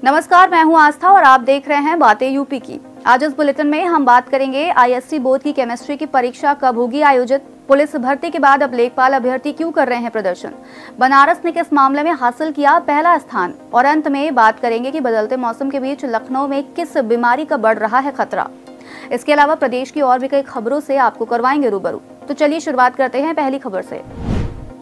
नमस्कार, मैं हूं आस्था और आप देख रहे हैं बातें यूपी की। आज इस बुलेटिन में हम बात करेंगे आईएससी बोर्ड की केमिस्ट्री की परीक्षा कब होगी आयोजित, पुलिस भर्ती के बाद अब लेखपाल अभ्यर्थी क्यों कर रहे हैं प्रदर्शन, बनारस ने किस मामले में हासिल किया पहला स्थान, और अंत में बात करेंगे कि बदलते मौसम के बीच लखनऊ में किस बीमारी का बढ़ रहा है खतरा। इसके अलावा प्रदेश की और भी कई खबरों से आपको करवाएंगे रूबरू। तो चलिए शुरुआत करते हैं पहली खबर से।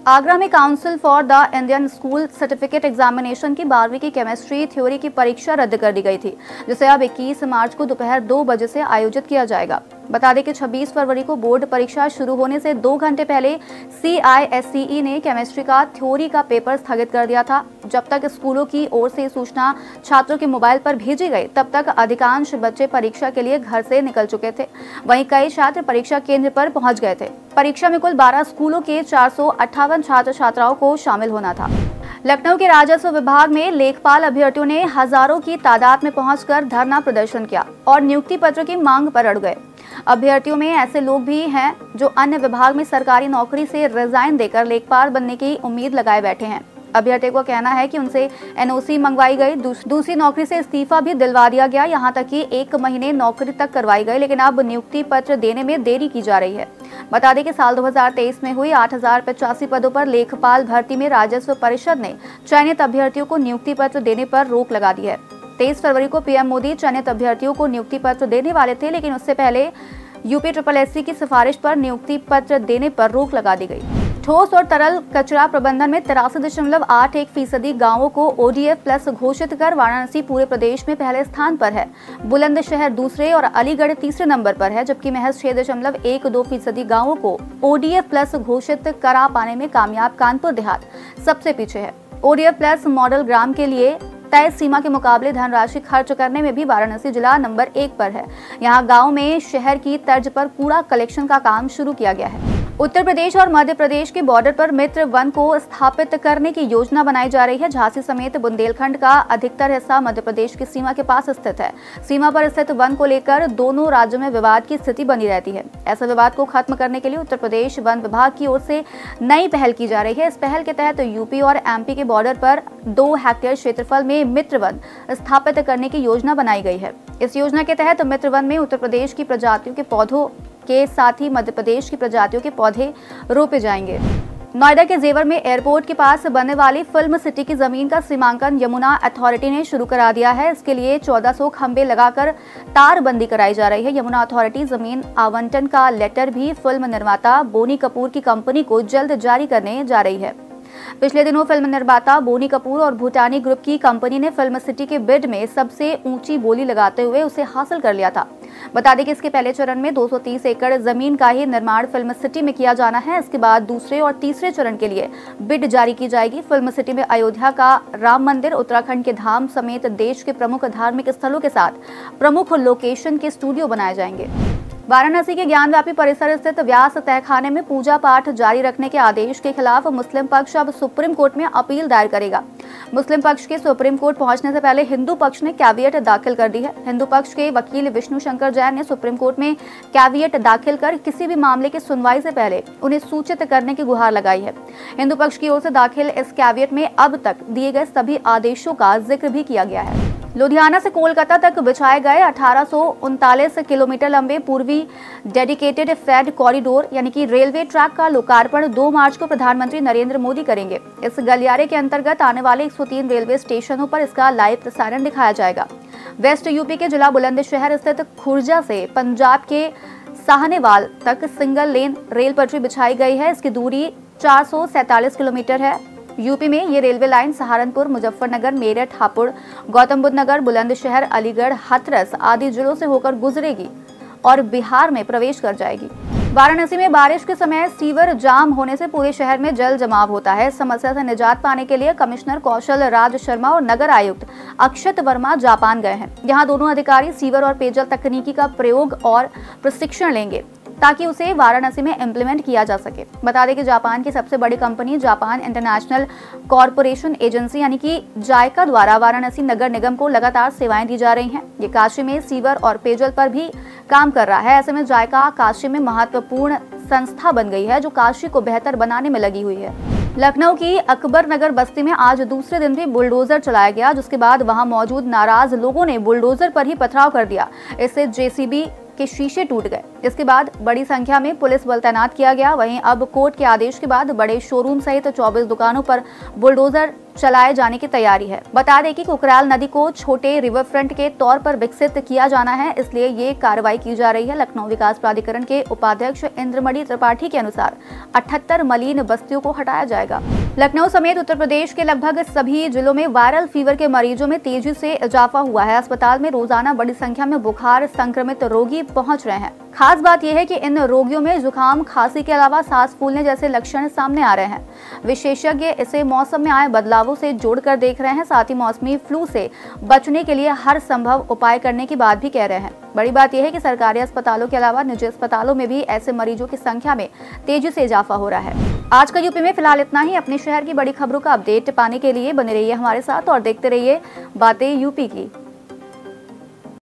आगरा में council for the Indian school certificate examination की 12वीं की केमिस्ट्री थ्योरी की परीक्षा रद्द कर दी गई थी, जिसे अब 21 मार्च को दोपहर 2 बजे से आयोजित किया जाएगा। बता दें कि 26 फरवरी को बोर्ड परीक्षा शुरू होने से 2 घंटे पहले CISCE ने केमिस्ट्री का थ्योरी का पेपर स्थगित कर दिया था। जब तक स्कूलों की ओर से सूचना छात्रों के मोबाइल पर भेजी गई, तब तक अधिकांश बच्चे परीक्षा के लिए घर से निकल चुके थे। वहीं कई छात्र परीक्षा केंद्र पर पहुंच गए थे। परीक्षा में कुल 12 स्कूलों के 458 छात्र छात्राओं को शामिल होना था। लखनऊ के राजस्व विभाग में लेखपाल अभ्यर्थियों ने हजारों की तादाद में पहुंचकर धरना प्रदर्शन किया और नियुक्ति पत्र की मांग पर अड़ गए। अभ्यर्थियों में ऐसे लोग भी हैं जो अन्य विभाग में सरकारी नौकरी से रिजाइन देकर लेखपाल बनने की उम्मीद लगाए बैठे हैं। अभ्यर्थियों का कहना है कि उनसे NOC मंगवाई गई, दूसरी नौकरी से इस्तीफा भी दिलवा दिया गया, यहाँ तक कि 1 महीने नौकरी तक करवाई गई, लेकिन अब नियुक्ति पत्र देने में देरी की जा रही है। बता दें कि साल 2023 में हुई 8085 पदों पर लेखपाल भर्ती में राजस्व परिषद ने चयनित अभ्यर्थियों को नियुक्ति पत्र देने पर रोक लगा दी है। 23 फरवरी को PM मोदी चयनित अभ्यर्थियों को नियुक्ति पत्र देने वाले थे, लेकिन उससे पहले UPSSC की सिफारिश पर नियुक्ति पत्र देने पर रोक लगा दी गई। ठोस और तरल कचरा प्रबंधन में 83.81% गांवों को ODF प्लस घोषित कर वाराणसी पूरे प्रदेश में पहले स्थान पर है। बुलंदशहर दूसरे और अलीगढ़ तीसरे नंबर पर है, जबकि महज 6.12% गांवों को ODF प्लस घोषित करा पाने में कामयाब कानपुर देहात सबसे पीछे है। ODF प्लस मॉडल ग्राम के लिए तय सीमा के मुकाबले धनराशि खर्च करने में भी वाराणसी जिला नंबर 1 पर है। यहाँ गांव में शहर की तर्ज पर कूड़ा कलेक्शन का काम शुरू किया गया है। उत्तर प्रदेश और मध्य प्रदेश के बॉर्डर पर मित्र वन को स्थापित करने की योजना बनाई जा रही है। झांसी समेत बुंदेलखंड का अधिकतर हिस्सा मध्य प्रदेश की सीमा के पास स्थित है। सीमा पर स्थित वन को लेकर दोनों राज्यों में विवाद की स्थिति बनी रहती है। ऐसे विवाद को खत्म करने के लिए उत्तर प्रदेश वन विभाग की ओर से नई पहल की जा रही है। इस पहल के तहत यूपी और MP के बॉर्डर पर 2 हेक्टेयर क्षेत्रफल में मित्र वन स्थापित करने की योजना बनाई गई है। इस योजना के तहत मित्र वन में उत्तर प्रदेश की प्रजातियों के पौधों के साथ ही मध्य प्रदेश की प्रजातियों के पौधे रोपे जाएंगे। नोएडा के जेवर में एयरपोर्ट के पास बनने वाली फिल्म सिटी की जमीन का सीमांकन यमुना अथॉरिटी ने शुरू करा दिया है। इसके लिए 1400 खंबे लगाकर तारबंदी कराई जा रही है। यमुना अथॉरिटी जमीन आवंटन का लेटर भी फिल्म निर्माता बोनी कपूर की कंपनी को जल्द जारी करने जा रही है। पिछले दिनों फिल्म निर्माता बोनी कपूर और भूटानी ग्रुप की कंपनी ने फिल्म सिटी के बिड में सबसे ऊंची बोली लगाते हुए उसे हासिल कर लिया था। बता दें कि इसके पहले चरण में 230 एकड़ जमीन का ही निर्माण फिल्म सिटी में किया जाना है। इसके बाद दूसरे और तीसरे चरण के लिए बिड जारी की जाएगी। फिल्म सिटी में अयोध्या का राम मंदिर, उत्तराखंड के धाम समेत देश के प्रमुख धार्मिक स्थलों के साथ प्रमुख लोकेशन के स्टूडियो बनाए जाएंगे। वाराणसी के ज्ञानव्यापी परिसर स्थित व्यास तहखाने में पूजा पाठ जारी रखने के आदेश के खिलाफ मुस्लिम पक्ष अब सुप्रीम कोर्ट में अपील दायर करेगा। मुस्लिम पक्ष के सुप्रीम कोर्ट पहुंचने से पहले हिंदू पक्ष ने कैविएट दाखिल कर दी है। हिंदू पक्ष के वकील विष्णु शंकर जैन ने सुप्रीम कोर्ट में कैविएट दाखिल कर किसी भी मामले की सुनवाई से पहले उन्हें सूचित करने की गुहार लगाई है। हिंदू पक्ष की ओर से दाखिल इस कैविएट में अब तक दिए गए सभी आदेशों का जिक्र भी किया गया है। लुधियाना से कोलकाता तक बिछाए गए 1839 किलोमीटर लंबे पूर्वी डेडिकेटेड फ्रेट कॉरिडोर यानी कि रेलवे ट्रैक का लोकार्पण 2 मार्च को प्रधानमंत्री नरेंद्र मोदी करेंगे। इस गलियारे के अंतर्गत आने वाले 103 रेलवे स्टेशनों पर इसका लाइव प्रसारण दिखाया जाएगा। वेस्ट यूपी के जिला बुलंदशहर स्थित खुर्जा से पंजाब के साहनेवाल तक सिंगल लेन रेल पटरी बिछाई गई है। इसकी दूरी 447 किलोमीटर है। यूपी में ये रेलवे लाइन सहारनपुर, मुजफ्फरनगर, मेरठ, हापुड़, गौतम बुद्ध नगर, बुलंदशहर, अलीगढ़, हाथरस आदि जिलों से होकर गुजरेगी और बिहार में प्रवेश कर जाएगी। वाराणसी में बारिश के समय सीवर जाम होने से पूरे शहर में जल जमाव होता है। इस समस्या से निजात पाने के लिए कमिश्नर कौशल राज शर्मा और नगर आयुक्त अक्षत वर्मा जापान गए हैं। यहाँ दोनों अधिकारी सीवर और पेयजल तकनीकी का प्रयोग और प्रशिक्षण लेंगे ताकि उसे वाराणसी में इम्प्लीमेंट किया जा सके। बता दें कि जापान की सबसे बड़ी company Japan international corporation agency यानी कि जायका द्वारा वाराणसी नगर निगम को लगातार सेवाएं दी जा रही हैं। ये काशी में सीवर और पेयजल पर भी काम कर रहा है। ऐसे में जायका काशी में महत्वपूर्ण संस्था बन गई है जो काशी को बेहतर बनाने में लगी हुई है। लखनऊ की अकबर नगर बस्ती में आज दूसरे दिन भी बुलडोजर चलाया गया, जिसके बाद वहां मौजूद नाराज लोगों ने बुलडोजर पर ही पथराव कर दिया। इससे जेसीबी के शीशे टूट गए। इसके बाद बड़ी संख्या में पुलिस बल तैनात किया गया। वहीं अब कोर्ट के आदेश के बाद बड़े शोरूम सहित 24 दुकानों पर बुलडोजर चलाए जाने की तैयारी है। बता दें कि कुकराल नदी को छोटे रिवर फ्रंट के तौर पर विकसित किया जाना है, इसलिए ये कार्रवाई की जा रही है। लखनऊ विकास प्राधिकरण के उपाध्यक्ष इंद्रमणि त्रिपाठी के अनुसार 78 मलिन बस्तियों को हटाया जाएगा। लखनऊ समेत उत्तर प्रदेश के लगभग सभी जिलों में वायरल फीवर के मरीजों में तेजी से इजाफा हुआ है। अस्पताल में रोजाना बड़ी संख्या में बुखार संक्रमित रोगी पहुंच रहे हैं। खास बात यह है कि इन रोगियों में जुकाम, खांसी के अलावा सांस फूलने जैसे लक्षण सामने आ रहे हैं। विशेषज्ञ इसे मौसम में आए बदलावों से जोड़कर देख रहे हैं। साथ ही मौसमी फ्लू से बचने के लिए हर संभव उपाय करने की बात भी कह रहे हैं। बड़ी बात यह है कि सरकारी अस्पतालों के अलावा निजी अस्पतालों में भी ऐसे मरीजों की संख्या में तेजी से इजाफा हो रहा है। आज का यूपी में फिलहाल इतना ही। अपने शहर की बड़ी खबरों का अपडेट पाने के लिए बने रहिए हमारे साथ और देखते रहिए बातें यूपी की।